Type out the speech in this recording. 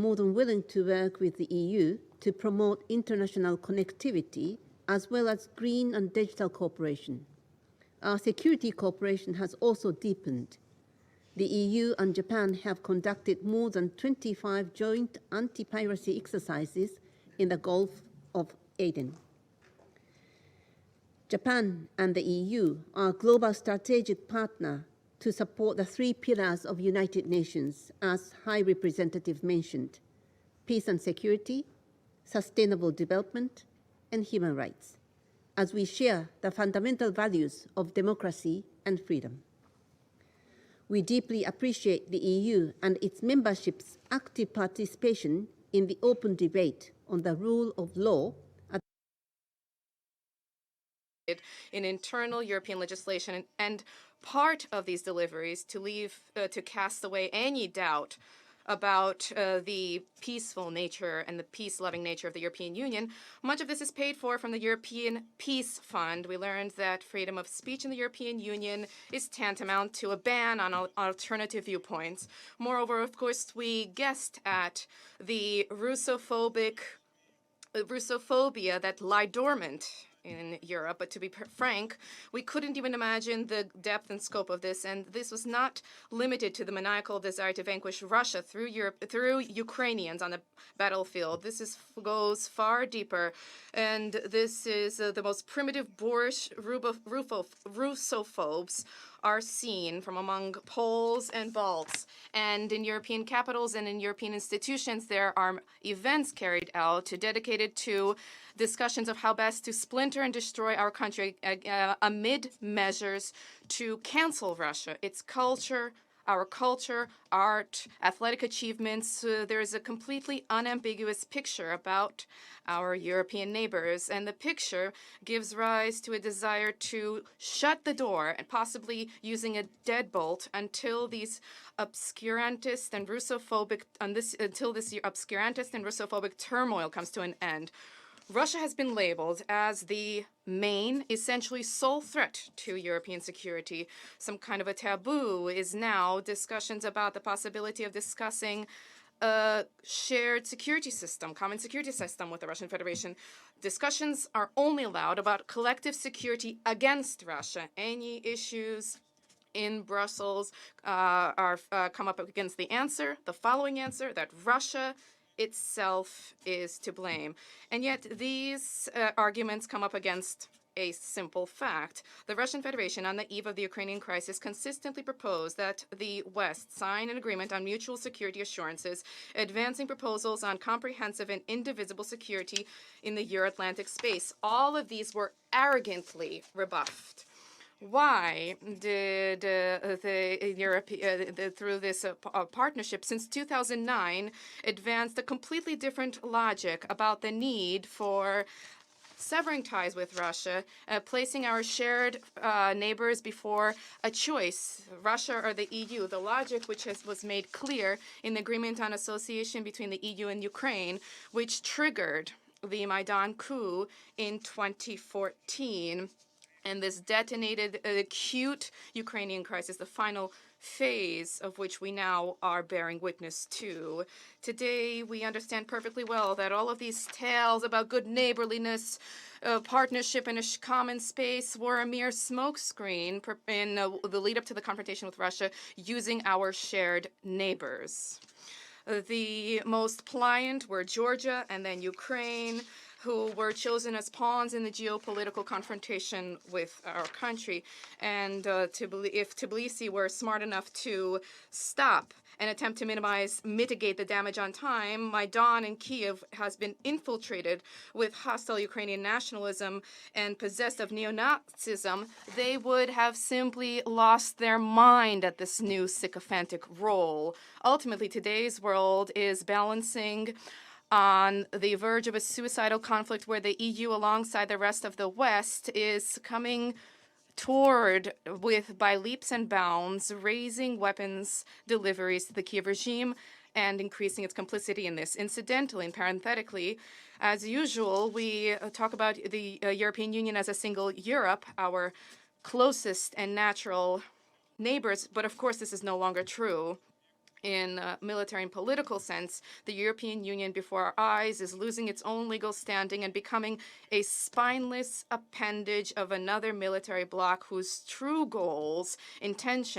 more than willing to work with the EU to promote international connectivity as well as green and digital cooperation. Our security cooperation has also deepened. The EU and Japan have conducted more than 25 joint anti-piracy exercises in the Gulf of Aden. Japan and the EU are a global strategic partner to support the three pillars of United Nations, as High Representative mentioned: peace and security, sustainable development, and human rights, as we share the fundamental values of democracy and freedom. We deeply appreciate the EU and its membership's active participation in the open debate on the rule of law in internal European legislation, and part of these deliveries to cast away any doubt about the peaceful nature and the peace-loving nature of the European Union. Much of this is paid for from the European Peace Fund. We learned that freedom of speech in the European Union is tantamount to a ban on alternative viewpoints. Moreover, of course, we guessed at the Russophobia that lie dormant in Europe, but to be frank, we couldn't even imagine the depth and scope of this, and this was not limited to the maniacal desire to vanquish Russia through Ukrainians on the battlefield. This goes far deeper, and this is the most primitive boorish Russophobes are seen from among Poles and Balts. And in European capitals and in European institutions, there are events carried out dedicated to discussions of how best to splinter and destroy our country amid measures to cancel Russia, its culture, our culture, art, athletic achievements. There is a completely unambiguous picture about our European neighbors, and the picture gives rise to a desire to shut the door and possibly using a deadbolt until these obscurantist and Russophobic turmoil comes to an end. Russia has been labeled as the main, essentially sole threat to European security. Some kind of a taboo is now discussions about the possibility of discussing a shared security system, common security system with the Russian Federation. Discussions are only allowed about collective security against Russia. Any issues in Brussels come up against the following answer, that Russia itself is to blame. And yet these arguments come up against a simple fact. The Russian Federation, on the eve of the Ukrainian crisis, consistently proposed that the West sign an agreement on mutual security assurances, advancing proposals on comprehensive and indivisible security in the Euro-Atlantic space. All of these were arrogantly rebuffed. Why did through this partnership since 2009 advanced a completely different logic about the need for severing ties with Russia, placing our shared neighbors before a choice, Russia or the EU, the logic which was made clear in the agreement on association between the EU and Ukraine, which triggered the Maidan coup in 2014. And this detonated the acute Ukrainian crisis, the final phase of which we now are bearing witness to. Today, we understand perfectly well that all of these tales about good neighborliness, partnership in a common space were a mere smokescreen in the lead up to the confrontation with Russia using our shared neighbors. The most pliant were Georgia and then Ukraine, who were chosen as pawns in the geopolitical confrontation with our country. And if Tbilisi were smart enough to stop and attempt to mitigate the damage on time, Maidan in Kiev has been infiltrated with hostile Ukrainian nationalism and possessed of neo-Nazism, they would have simply lost their mind at this new sycophantic role. Ultimately, today's world is balancing on the verge of a suicidal conflict where the EU, alongside the rest of the West, is coming toward, by leaps and bounds, raising weapons deliveries to the Kiev regime and increasing its complicity in this. Incidentally and parenthetically, as usual, we talk about the European Union as a single Europe, our closest and natural neighbors, but of course this is no longer true. in military and political sense, the European Union before our eyes is losing its own legal standing and becoming a spineless appendage of another military bloc whose true goals, intentions,